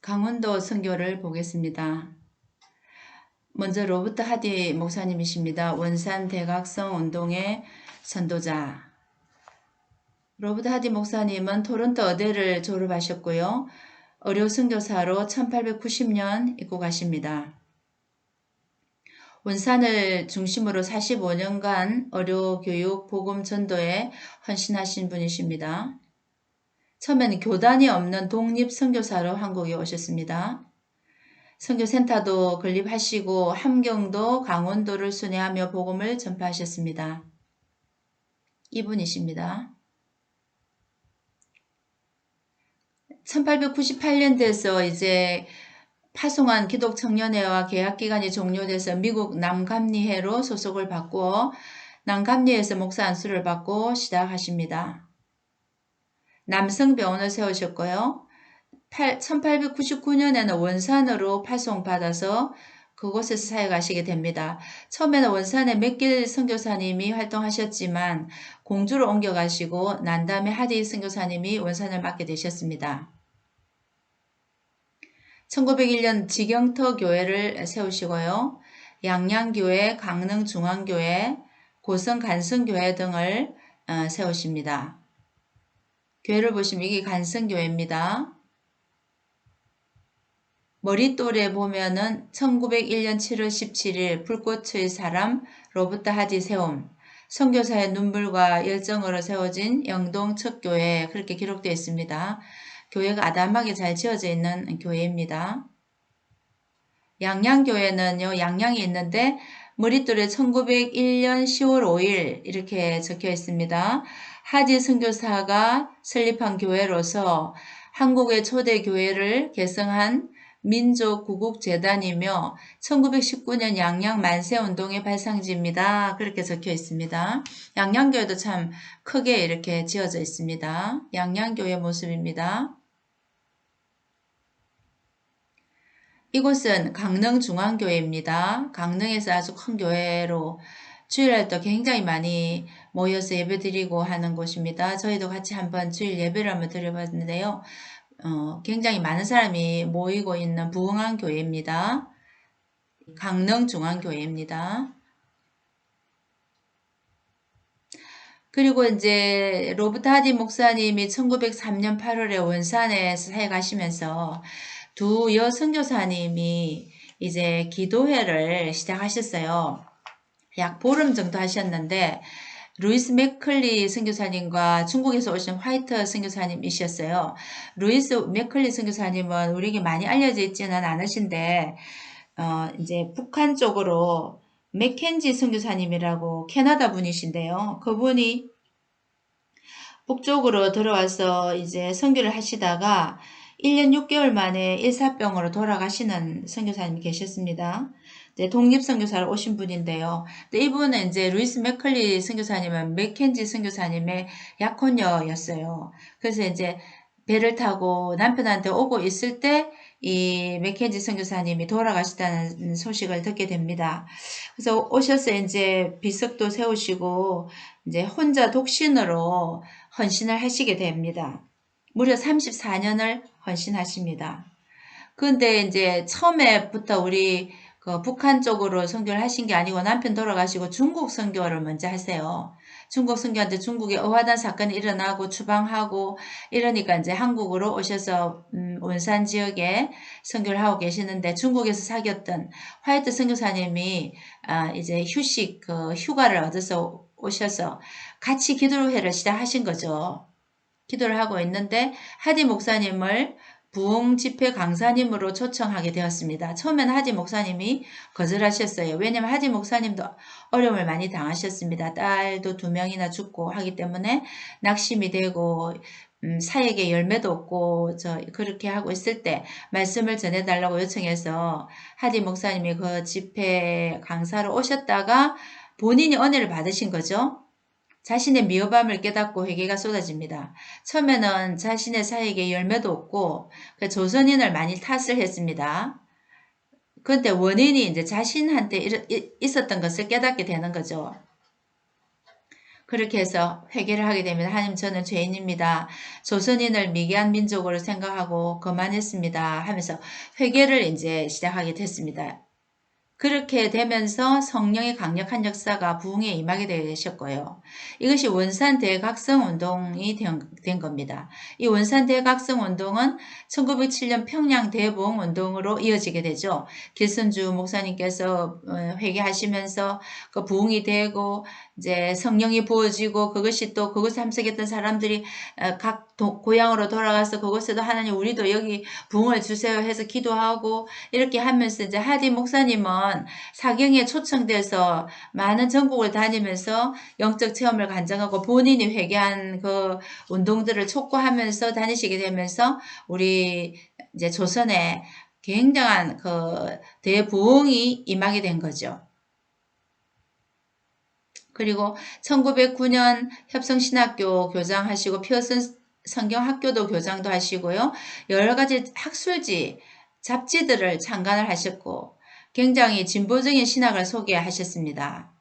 강원도 선교를 보겠습니다. 먼저 로버트 하디 목사님이십니다. 원산 대각성 운동의 선도자. 로버트 하디 목사님은 토론토 의대를 졸업하셨고요. 의료 선교사로 1890년 입국하십니다. 원산을 중심으로 45년간 의료 교육 복음 전도에 헌신하신 분이십니다. 처음에는 교단이 없는 독립 선교사로 한국에 오셨습니다. 선교센터도 건립하시고 함경도 강원도를 순회하며 복음을 전파하셨습니다. 이분이십니다. 1898년대에서 이제 파송한 기독청년회와 계약기간이 종료돼서 미국 남감리회로 소속을 받고 남감리회에서 목사 안수를 받고 시작하십니다. 남성병원을 세우셨고요. 1899년에는 원산으로 파송받아서 그곳에서 사역하시게 됩니다. 처음에는 원산에 맥길 선교사님이 활동하셨지만 공주로 옮겨가시고 난 다음에 하디 선교사님이 원산을 맡게 되셨습니다. 1901년 지경터 교회를 세우시고요. 양양교회, 강릉중앙교회, 고성 간성교회 등을 세우십니다. 교회를 보시면 이게 간성교회입니다. 머릿돌에 보면은 1901년 7월 17일 불꽃의 사람 로버트 하디 세움, 선교사의 눈물과 열정으로 세워진 영동 첫 교회 그렇게 기록되어 있습니다. 교회가 아담하게 잘 지어져 있는 교회입니다. 양양교회는요, 양양이 있는데 머릿돌에 1901년 10월 5일 이렇게 적혀 있습니다. 하디 선교사가 설립한 교회로서 한국의 초대 교회를 개성한 민족구국재단이며 1919년 양양 만세운동의 발상지입니다. 그렇게 적혀 있습니다. 양양교회도 참 크게 이렇게 지어져 있습니다. 양양교회 모습입니다. 이곳은 강릉중앙교회입니다. 강릉에서 아주 큰 교회로 주일날 도 굉장히 많이 모여서 예배드리고 하는 곳입니다. 저희도 같이 한번 주일 예배를 한번 드려봤는데요. 굉장히 많은 사람이 모이고 있는 부흥한 교회입니다. 강릉중앙교회입니다. 그리고 이제 로버트 하디 목사님이 1903년 8월에 원산에 사역하시면서 두 여선교사님이 이제 기도회를 시작하셨어요. 약 보름 정도 하셨는데 루이스 맥컬리 선교사님과 중국에서 오신 화이트 선교사님이셨어요. 루이스 맥컬리 선교사님은 우리에게 많이 알려져 있지는 않으신데 이제 북한 쪽으로 맥켄지 선교사님이라고 캐나다 분이신데요. 그분이 북쪽으로 들어와서 이제 선교를 하시다가 1년 6개월 만에 일사병으로 돌아가시는 선교사님이 계셨습니다. 네, 독립선교사로 오신 분인데요. 이분은 이제 루이스 맥컬리 선교사님은 맥켄지 선교사님의 약혼녀였어요. 그래서 이제 배를 타고 남편한테 오고 있을 때 이 맥켄지 선교사님이 돌아가시다는 소식을 듣게 됩니다. 그래서 오셔서 이제 비석도 세우시고 이제 혼자 독신으로 헌신을 하시게 됩니다. 무려 34년을 헌신하십니다. 그런데 이제 처음에부터 우리 북한 쪽으로 선교를 하신 게 아니고 남편 돌아가시고 중국 선교를 먼저 하세요. 중국 선교한테 중국에 어화단 사건이 일어나고 추방하고 이러니까 이제 한국으로 오셔서 원산 지역에 선교를 하고 계시는데 중국에서 사귀었던 화이트 선교사님이 이제 휴가를 얻어서 오셔서 같이 기도회를 시작하신 거죠. 기도를 하고 있는데 하디 목사님을 부흥 집회 강사님으로 초청하게 되었습니다. 처음에는 하디 목사님이 거절하셨어요. 왜냐하면 하디 목사님도 어려움을 많이 당하셨습니다. 딸도 2명이나 죽고 하기 때문에 낙심이 되고 사역에 열매도 없고 그렇게 하고 있을 때 말씀을 전해달라고 요청해서 하디 목사님이 그 집회 강사로 오셨다가 본인이 은혜를 받으신 거죠. 자신의 미흡함을 깨닫고 회개가 쏟아집니다. 처음에는 자신의 사역에 열매도 없고 조선인을 많이 탓을 했습니다. 그런데 원인이 이제 자신한테 있었던 것을 깨닫게 되는 거죠. 그렇게 해서 회개를 하게 되면 하나님 저는 죄인입니다. 조선인을 미개한 민족으로 생각하고 거만했습니다. 하면서 회개를 이제 시작하게 됐습니다. 그렇게 되면서 성령의 강력한 역사가 부흥에 임하게 되셨고요. 이것이 원산 대각성 운동이 된 겁니다. 이 원산 대각성 운동은 1907년 평양 대부흥 운동으로 이어지게 되죠. 길선주 목사님께서 회개하시면서 그 부흥이 되고 이제 성령이 부어지고 그것이 또 그것에 함석했던 사람들이 각 고향으로 돌아가서 그곳에도 하나님 우리도 여기 부흥을 주세요 해서 기도하고 이렇게 하면서 이제 하디 목사님은 사경에 초청돼서 많은 전국을 다니면서 영적 체험을 간증하고 본인이 회개한 그 운동들을 촉구하면서 다니시게 되면서 우리 이제 조선에 굉장한 그 대부흥이 임하게 된 거죠. 그리고 1909년 협성신학교 교장하시고 피어슨 성경학교도 교장도 하시고요. 여러 가지 학술지, 잡지들을 창간을 하셨고 굉장히 진보적인 신학을 소개하셨습니다.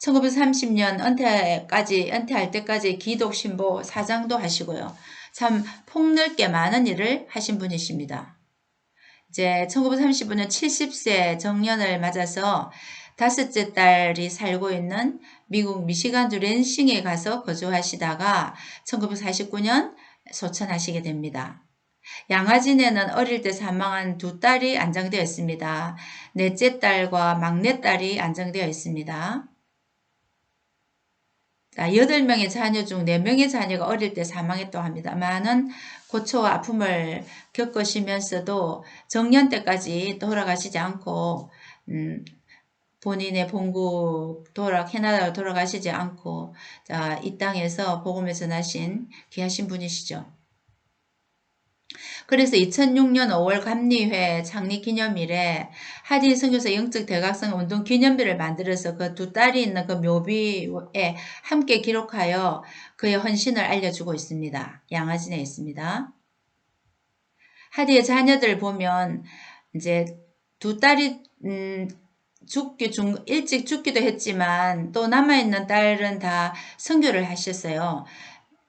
1930년 은퇴할 때까지 기독 신보 사장도 하시고요. 참 폭넓게 많은 일을 하신 분이십니다. 이제 1935년 70세 정년을 맞아서 다섯째 딸이 살고 있는 미국 미시간주 랜싱에 가서 거주하시다가 1949년 소천하시게 됩니다. 양화진에는 어릴 때 사망한 두 딸이 안장되어 있습니다. 넷째 딸과 막내 딸이 안정되어 있습니다. 8명의 자녀 중 4명의 자녀가 어릴 때 사망했다고 합니다. 많은 고초와 아픔을 겪으시면서도 정년 때까지 돌아가시지 않고 본인의 본국 캐나다로 돌아가시지 않고 이 땅에서 복음을 전하신 귀하신 분이시죠. 그래서 2006년 5월 감리회 창립기념일에 하디 선교사 영적 대각성 운동 기념비를 만들어서 그 두 딸이 있는 그 묘비에 함께 기록하여 그의 헌신을 알려주고 있습니다. 양화진에 있습니다. 하디의 자녀들 보면 이제 두 딸이 일찍 죽기도 했지만 또 남아있는 딸은 다 선교를 하셨어요.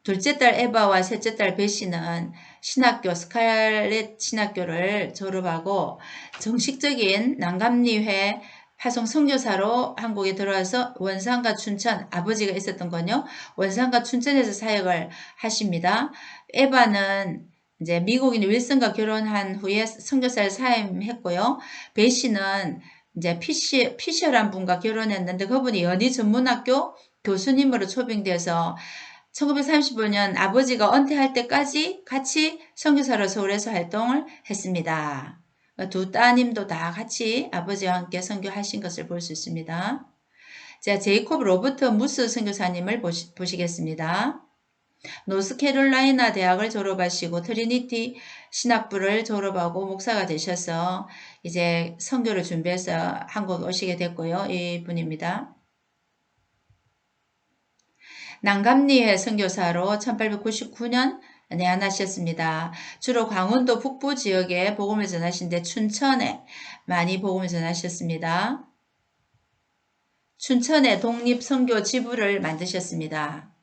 둘째 딸 에바와 셋째 딸 베시는 신학교 스칼렛 신학교를 졸업하고 정식적인 난감리회 파송 선교사로 한국에 들어와서 원산과 춘천 아버지가 있었던 건요. 원산과 춘천에서 사역을 하십니다. 에바는 이제 미국인 윌슨과 결혼한 후에 선교사를 사임했고요. 베시는 이제 피셔란 분과 결혼했는데 그분이 연희 전문학교 교수님으로 초빙돼서 1935년 아버지가 은퇴할 때까지 같이 선교사로 서울에서 활동을 했습니다. 두 따님도 다 같이 아버지와 함께 선교하신 것을 볼 수 있습니다. 자, 제이콥 로버트 무스 선교사님을 보시겠습니다. 노스캐롤라이나 대학을 졸업하시고 트리니티 신학부를 졸업하고 목사가 되셔서 이제 선교를 준비해서 한국에 오시게 됐고요. 이 분입니다. 난감리회 선교사로 1899년 내한하셨습니다. 주로 강원도 북부 지역에 복음을 전하신데 춘천에 많이 복음을 전하셨습니다. 춘천에 독립선교 지부를 만드셨습니다.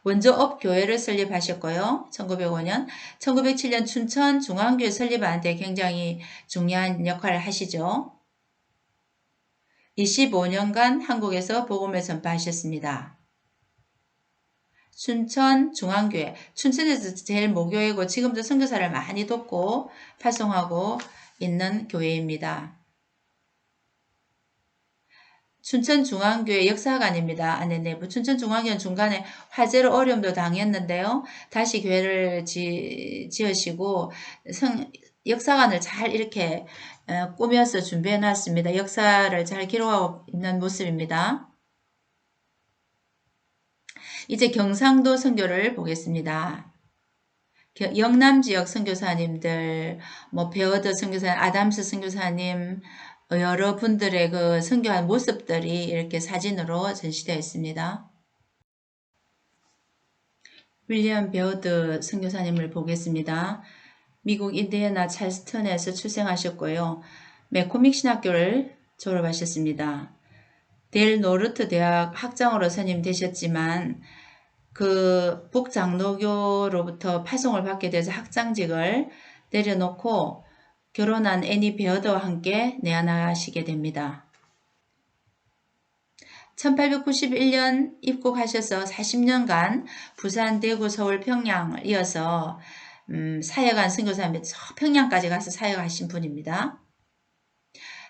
원조업 교회를 설립하셨고요. 1905년, 1907년 춘천 중앙교회 설립하는데 굉장히 중요한 역할을 하시죠. 25년간 한국에서 복음을 전파하셨습니다. 춘천 중앙교회, 춘천에서 제일 모교회고 지금도 선교사를 많이 돕고 파송하고 있는 교회입니다. 춘천중앙교회 역사관입니다. 안에 내부 춘천중앙교회는 중간에 화재로 어려움도 당했는데요. 다시 교회를 지으시고 역사관을 잘 이렇게 꾸며서 준비해 놨습니다. 역사를 잘 기록하고 있는 모습입니다. 이제 경상도 선교를 보겠습니다. 영남 지역 선교사님들, 베어더 선교사님, 아담스 선교사님, 여러분들의 그 선교한 모습들이 이렇게 사진으로 전시되어 있습니다. 윌리엄 베어드 선교사님을 보겠습니다. 미국 인디애나 찰스턴에서 출생하셨고요. 맥코믹 신학교를 졸업하셨습니다. 델 노르트 대학 학장으로 선임되셨지만 그 북장로교로부터 파송을 받게 돼서 학장직을 내려놓고 결혼한 애니 베어더와 함께 내한하시게 됩니다. 1891년 입국하셔서 40년간 부산, 대구, 서울, 평양을 이어서 사역한 선교사입니다. 평양까지 가서 사역하신 분입니다.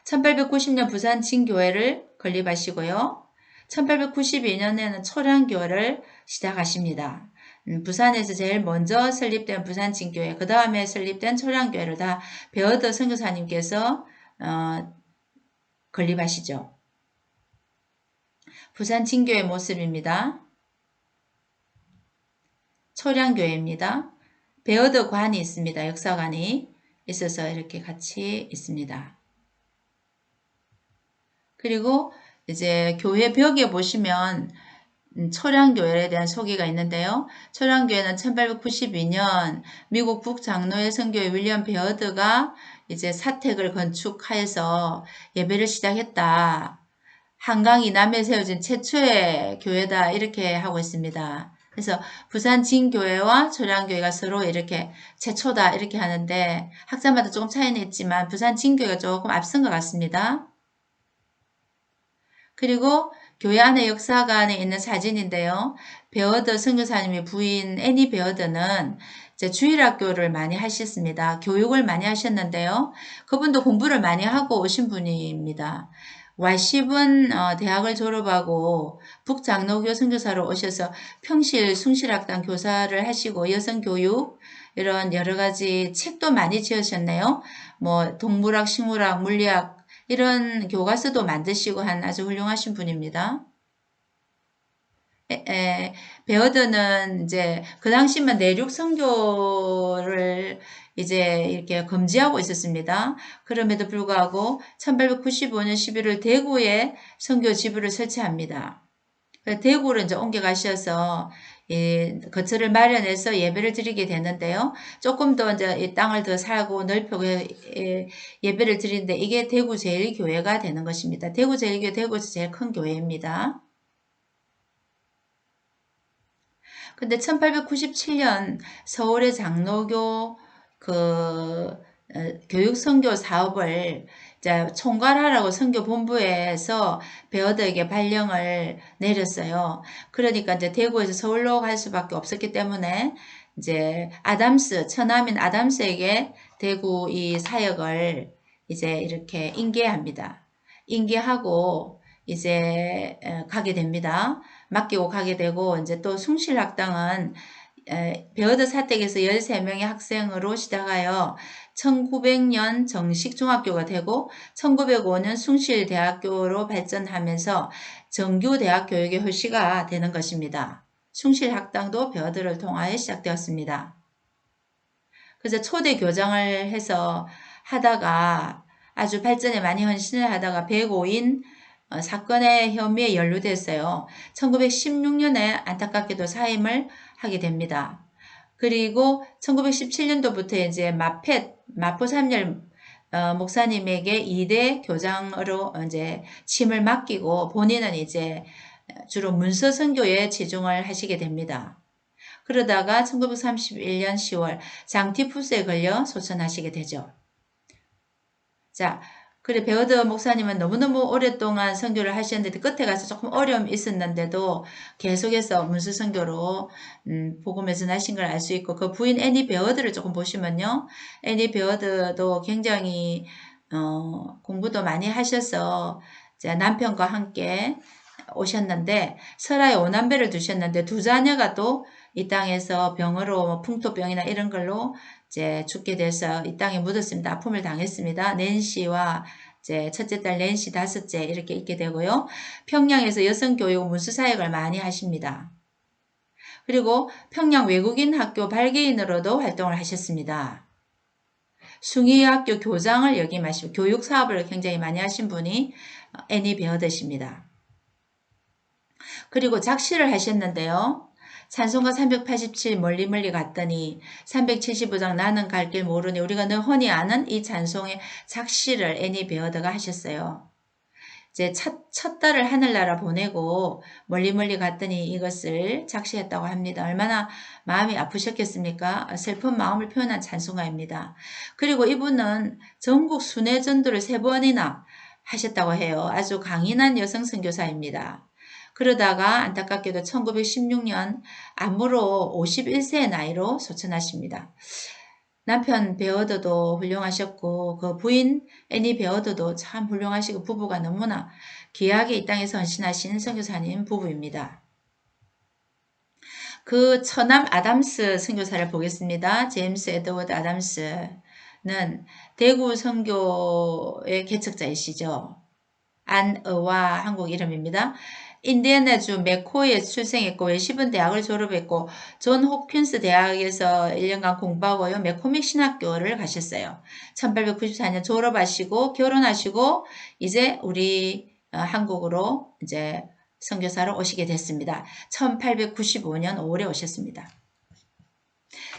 1890년 부산 진교회를 건립하시고요. 1892년에는 초량교회를 시작하십니다. 부산에서 제일 먼저 설립된 부산 진교회, 그 다음에 설립된 초량교회를 다 베어더 선교사님께서 건립하시죠. 부산 진교회 모습입니다. 초량교회입니다. 베어더 관이 있습니다. 역사관이 있어서 이렇게 같이 있습니다. 그리고 이제 교회 벽에 보시면 초량교회에 대한 소개가 있는데요. 초량교회는 1892년 미국 북장로회 선교회 윌리엄 베어드가 이제 사택을 건축하여서 예배를 시작했다. 한강 이남에 세워진 최초의 교회다 이렇게 하고 있습니다. 그래서 부산 진교회와 초량교회가 서로 이렇게 최초다 이렇게 하는데 학자마다 조금 차이는 있지만 부산 진교회가 조금 앞선 것 같습니다. 그리고 교회 안에 역사관에 있는 사진인데요. 베어더 선교사님의 부인 애니 베어더는 이제 주일학교를 많이 하셨습니다. 교육을 많이 하셨는데요. 그분도 공부를 많이 하고 오신 분입니다. 와십은 대학을 졸업하고 북장로교 선교사로 오셔서 평실 숭실학당 교사를 하시고 여성교육 이런 여러가지 책도 많이 지으셨네요. 뭐 동물학, 식물학, 물리학 이런 교과서도 만드시고 한 아주 훌륭하신 분입니다. 베어드는 이제 그 당시만 내륙 선교를 이제 이렇게 금지하고 있었습니다. 그럼에도 불구하고 1895년 11월 대구에 선교 지부를 설치합니다. 대구로 이제 옮겨가셔서 거처를 마련해서 예배를 드리게 되는데요. 조금 더 이제 이 땅을 더 사고 넓히고 예배를 드리는데 이게 대구 제일교회가 되는 것입니다. 대구 제일교회, 대구에서 제일 큰 교회입니다. 근데 1897년 서울의 장로교 교육 선교 사업을 이제 총괄하라고 선교본부에서 베어더에게 발령을 내렸어요. 그러니까 이제 대구에서 서울로 갈 수밖에 없었기 때문에 이제 아담스, 처남인 아담스에게 대구 이 사역을 이제 이렇게 인계합니다. 인계하고 이제 가게 됩니다. 맡기고 가게 되고 이제 또 숭실학당은 베어더 사택에서 13명의 학생으로 시작하여 1900년 정식 중학교가 되고 1905년 숭실대학교로 발전하면서 정규 대학 교육의 허시가 되는 것입니다. 숭실학당도 베어더를 통하여 시작되었습니다. 그래서 초대 교장을 해서 하다가 아주 발전에 많이 헌신을 하다가 105인 사건의 혐의에 연루됐어요. 1916년에 안타깝게도 사임을 하게 됩니다. 그리고 1917년도부터 이제 마포 삼열 목사님에게 2대 교장으로 이제 침을 맡기고 본인은 이제 주로 문서 선교에 치중을 하시게 됩니다. 그러다가 1931년 10월 장티푸스에 걸려 소천하시게 되죠. 자, 그래 베어더 목사님은 너무너무 오랫동안 선교를 하셨는데 끝에 가서 조금 어려움이 있었는데도 계속해서 문수 선교로 복음을 전하신 걸 알 수 있고 그 부인 애니 베어더를 조금 보시면요. 애니 베어더도 굉장히 공부도 많이 하셔서 이제 남편과 함께 오셨는데 설아에 5남배를 두셨는데 두 자녀가 또 이 땅에서 병으로 풍토병이나 이런 걸로 이제 죽게 돼서 이 땅에 묻었습니다. 아픔을 당했습니다. 낸시와 이제 첫째 딸 낸시, 다섯째 이렇게 있게 되고요. 평양에서 여성교육 문수사역을 많이 하십니다. 그리고 평양 외국인 학교 발개인으로도 활동을 하셨습니다. 숭의학교 교장을 역임하시고 교육 사업을 굉장히 많이 하신 분이 애니 베어더십니다. 그리고 작시를 하셨는데요. 찬송가 387 멀리 갔더니 375장 나는 갈 길 모르니 우리가 늘 흔히 아는 이 찬송의 작시를 애니 베어더가 하셨어요. 이제 첫 딸을 하늘나라 보내고 멀리 갔더니 이것을 작시했다고 합니다. 얼마나 마음이 아프셨겠습니까? 슬픈 마음을 표현한 찬송가입니다. 그리고 이분은 전국 순회 전도를 3번이나 하셨다고 해요. 아주 강인한 여성 선교사입니다. 그러다가 안타깝게도 1916년 암으로 51세의 나이로 소천하십니다. 남편 베어더도 훌륭하셨고 그 부인 애니 베어더도 참 훌륭하시고 부부가 너무나 귀하게 이 땅에서 헌신하신 선교사님 부부입니다. 그 처남 아담스 선교사를 보겠습니다. 제임스 에드워드 아담스는 대구 선교의 개척자이시죠. 안의와 한국 이름입니다. 인디애나주 맥코에 출생했고 웨시븐 대학을 졸업했고 존 호킨스 대학에서 1년간 공부하고요. 맥코믹 신학교를 가셨어요. 1894년 졸업하시고 결혼하시고 이제 우리 한국으로 이제 선교사로 오시게 됐습니다. 1895년 5월에 오셨습니다.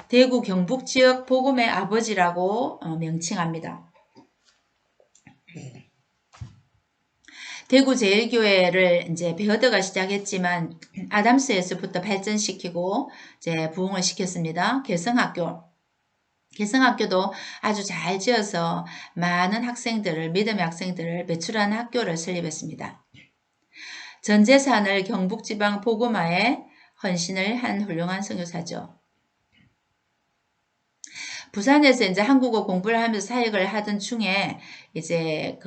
대구 경북 지역 복음의 아버지라고 명칭합니다. 대구 제일교회를 이제 베어더가 시작했지만 아담스에서부터 발전시키고 이제 부흥을 시켰습니다. 개성학교도 아주 잘 지어서 많은 학생들을 믿음의 학생들을 배출하는 학교를 설립했습니다. 전 재산을 경북지방 복음화에 헌신을 한 훌륭한 선교사죠. 부산에서 이제 한국어 공부를 하면서 사역을 하던 중에 이제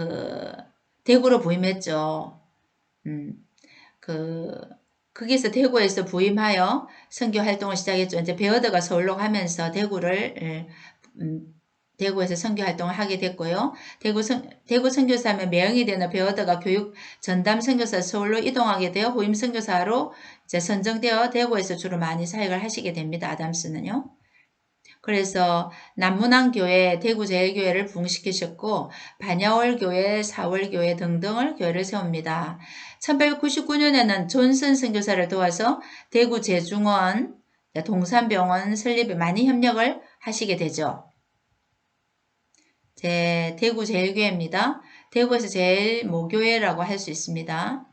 대구로 부임했죠. 거기서 대구에서 부임하여 선교 활동을 시작했죠. 이제 베어더가 서울로 가면서 대구에서 선교 활동을 하게 됐고요. 대구 선교사면 매형이 되는 베어더가 교육 전담 선교사 서울로 이동하게 되어 후임 선교사로 이제 선정되어 대구에서 주로 많이 사역을 하시게 됩니다. 아담스는요. 그래서 남문안교회, 대구제일교회를 부흥시키셨고 반야월교회, 사월교회 등등을 교회를 세웁니다. 1899년에는 존슨 선교사를 도와서 대구제중원, 동산병원 설립에 많이 협력을 하시게 되죠. 대구제일교회입니다. 대구에서 제일 모교회라고 할 수 있습니다.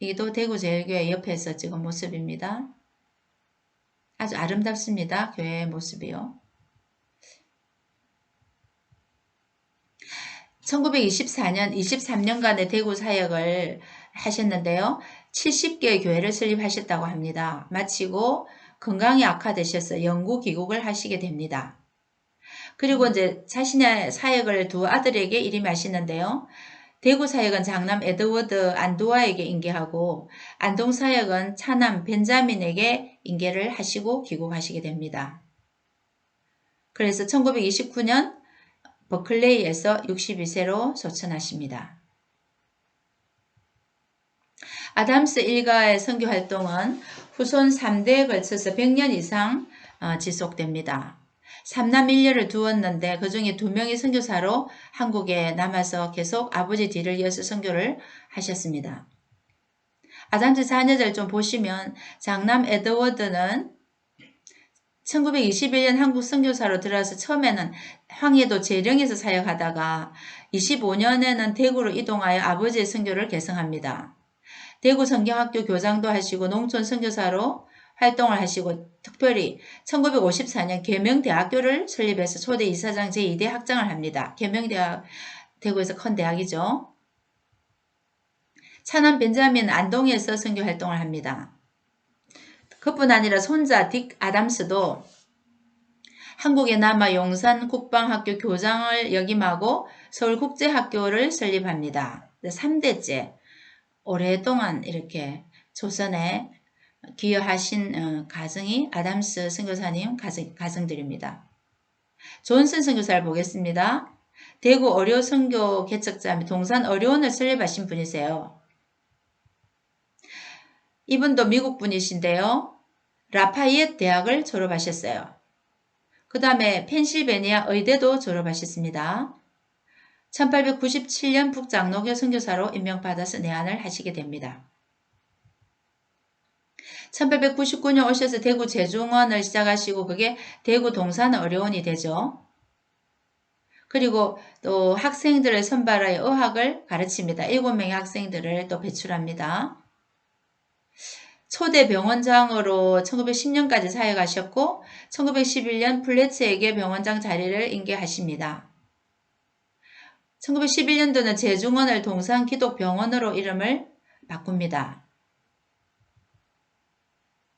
이도 대구제일교회 옆에서 찍은 모습입니다. 아주 아름답습니다. 교회의 모습이요. 1924년 23년간의 대구 사역을 하셨는데요. 70개의 교회를 설립하셨다고 합니다. 마치고 건강이 악화되셔서 영구 귀국을 하시게 됩니다. 그리고 이제 자신의 사역을 두 아들에게 일임하시는데요. 대구 사역은 장남 에드워드 안도아에게 인계하고 안동 사역은 차남 벤자민에게 인계를 하시고 귀국하시게 됩니다. 그래서 1929년 버클레이에서 62세로 소천하십니다. 아담스 일가의 선교 활동은 후손 3대에 걸쳐서 100년 이상 지속됩니다. 3남 1녀를 두었는데 그 중에 2명이 선교사로 한국에 남아서 계속 아버지 뒤를 이어서 선교를 하셨습니다. 아담스 자녀들 좀 보시면 장남 에드워드는 1921년 한국 선교사로 들어와서 처음에는 황해도 재령에서 사역하다가 25년에는 대구로 이동하여 아버지의 선교를 개성합니다. 대구 성경학교 교장도 하시고 농촌 선교사로 활동을 하시고 특별히 1954년 계명대학교를 설립해서 초대 이사장 제2대 학장을 합니다. 계명대학 대구에서 큰 대학이죠. 차남 벤자민 안동에서 선교 활동을 합니다. 그뿐 아니라 손자 딕 아담스도 한국에 남아 용산 국방학교 교장을 역임하고 서울국제학교를 설립합니다. 3대째 오랫동안 이렇게 조선에 기여하신 가정이 아담스 선교사님 가정들입니다. 존슨 선교사를 보겠습니다. 대구 어려 선교 개척자 동산 어려원을 설립하신 분이세요. 이분도 미국 분이신데요. 라파이엣 대학을 졸업하셨어요. 그 다음에 펜실베니아 의대도 졸업하셨습니다. 1897년 북장로교 선교사로 임명받아서 내한을 하시게 됩니다. 1899년 오셔서 대구 제중원을 시작하시고 그게 대구 동산 어려원이 되죠. 그리고 또 학생들을 선발하여 의학을 가르칩니다. 7명의 학생들을 또 배출합니다. 초대 병원장으로 1910년까지 사역하셨고 1911년 플래츠에게 병원장 자리를 인계하십니다. 1911년도는 제중원을 동산기독병원으로 이름을 바꿉니다.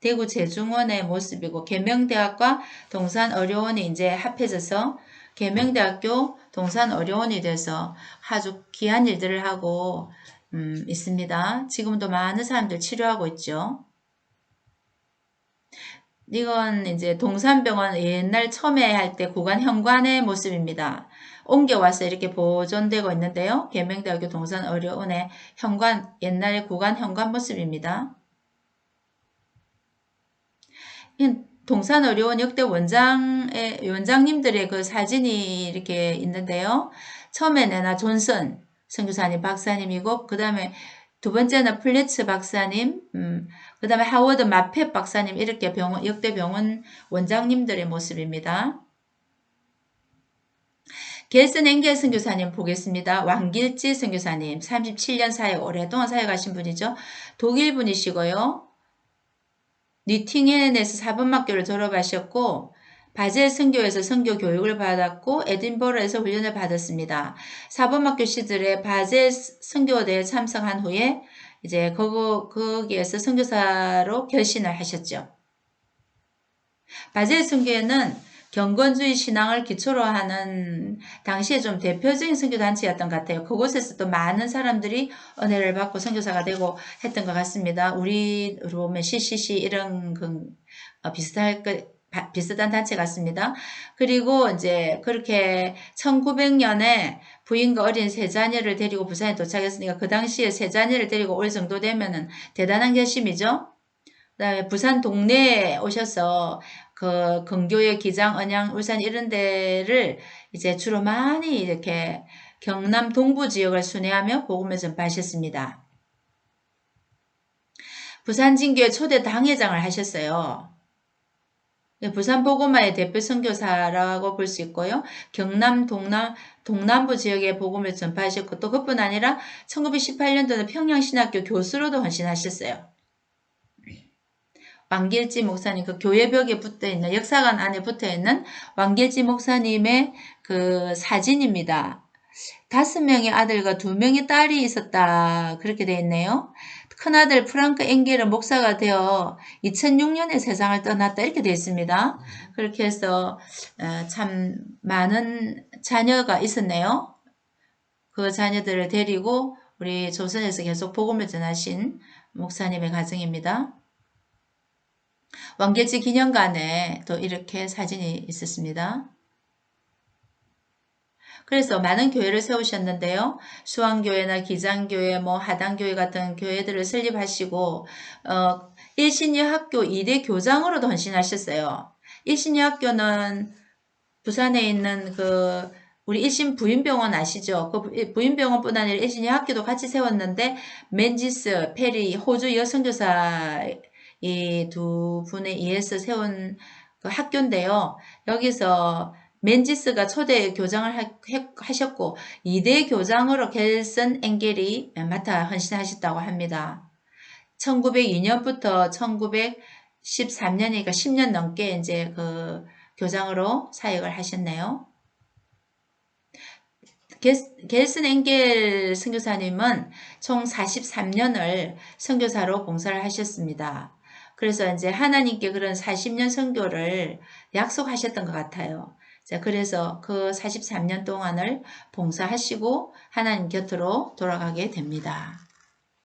대구 제중원의 모습이고 계명대학과 동산의료원이 이제 합해져서 계명대학교 동산의료원이 돼서 아주 귀한 일들을 하고 있습니다. 지금도 많은 사람들 치료하고 있죠. 이건 이제 동산병원 옛날 처음에 할 때 구간 현관의 모습입니다. 옮겨와서 이렇게 보존되고 있는데요. 계명대학교 동산의료원의 현관, 옛날 구간 현관 모습입니다. 동산의료원 역대 원장님들의 그 사진이 이렇게 있는데요. 처음에는 나 존슨 선교사님 박사님이고 그 다음에 두 번째는 플래츠 박사님, 그 다음에 하워드 마펫 박사님 이렇게 역대 병원 원장님들의 모습입니다. 겔슨 엥겔 선교사님 보겠습니다. 왕길지 선교사님 37년 사역 오랫동안 사역하신 분이죠. 독일 분이시고요. 니팅헨에서 사범학교를 졸업하셨고 바젤 선교에서 선교 교육을 받았고 에딘버러에서 훈련을 받았습니다. 사범학교 시절에 바젤 선교대에 참석한 후에 이제 거기에서 선교사로 결신을 하셨죠. 바젤 선교회는 경건주의 신앙을 기초로 하는 당시에 좀 대표적인 선교단체였던 것 같아요. 그곳에서 또 많은 사람들이 은혜를 받고 선교사가 되고 했던 것 같습니다. 우리로 보면 CCC 이런 비슷한 단체 같습니다. 그리고 이제 그렇게 1900년에 부인과 어린 세 자녀를 데리고 부산에 도착했으니까 그 당시에 세 자녀를 데리고 올 정도 되면은 대단한 결심이죠. 그다음에 부산 동네에 오셔서 그 근교의 기장, 언양, 울산 이런 데를 이제 주로 많이 이렇게 경남 동부 지역을 순회하며 복음을 전파하셨습니다. 부산 진교회 초대 당회장을 하셨어요. 부산 복음화의 대표 선교사라고 볼 수 있고요. 경남, 동남부 지역의 복음을 전파하셨고 또 그뿐 아니라 1918년도는 평양신학교 교수로도 헌신하셨어요. 왕길지 목사님 그 교회벽에 붙어있는 역사관 안에 붙어있는 왕길지 목사님의 그 사진입니다. 5명의 아들과 2명의 딸이 있었다 그렇게 되어 있네요. 큰아들 프랑크 엥겔은 목사가 되어 2006년에 세상을 떠났다 이렇게 되어 있습니다. 그렇게 해서 참 많은 자녀가 있었네요. 그 자녀들을 데리고 우리 조선에서 계속 복음을 전하신 목사님의 가정입니다. 왕길지 기념관에 또 이렇게 사진이 있었습니다. 그래서 많은 교회를 세우셨는데요. 수왕교회나 기장교회, 하당교회 같은 교회들을 설립하시고 일신여학교 2대 교장으로도 헌신하셨어요. 일신여학교는 부산에 있는 우리 일신 부인병원 아시죠? 그 부인병원뿐 아니라 일신여학교도 같이 세웠는데 맨지스, 페리, 호주 여선교사 이 두 분에 의해서 세운 그 학교인데요. 여기서 맨지스가 초대 교장을 하셨고 2대 교장으로 겔슨 엥겔이 맡아 헌신하셨다고 합니다. 1902년부터 1913년이니까 10년 넘게 이제 그 교장으로 사역을 하셨네요. 겔슨 엥겔 선교사님은 총 43년을 선교사로 봉사를 하셨습니다. 그래서 이제 하나님께 그런 40년 선교를 약속하셨던 것 같아요. 자, 그래서 그 43년 동안을 봉사하시고 하나님 곁으로 돌아가게 됩니다.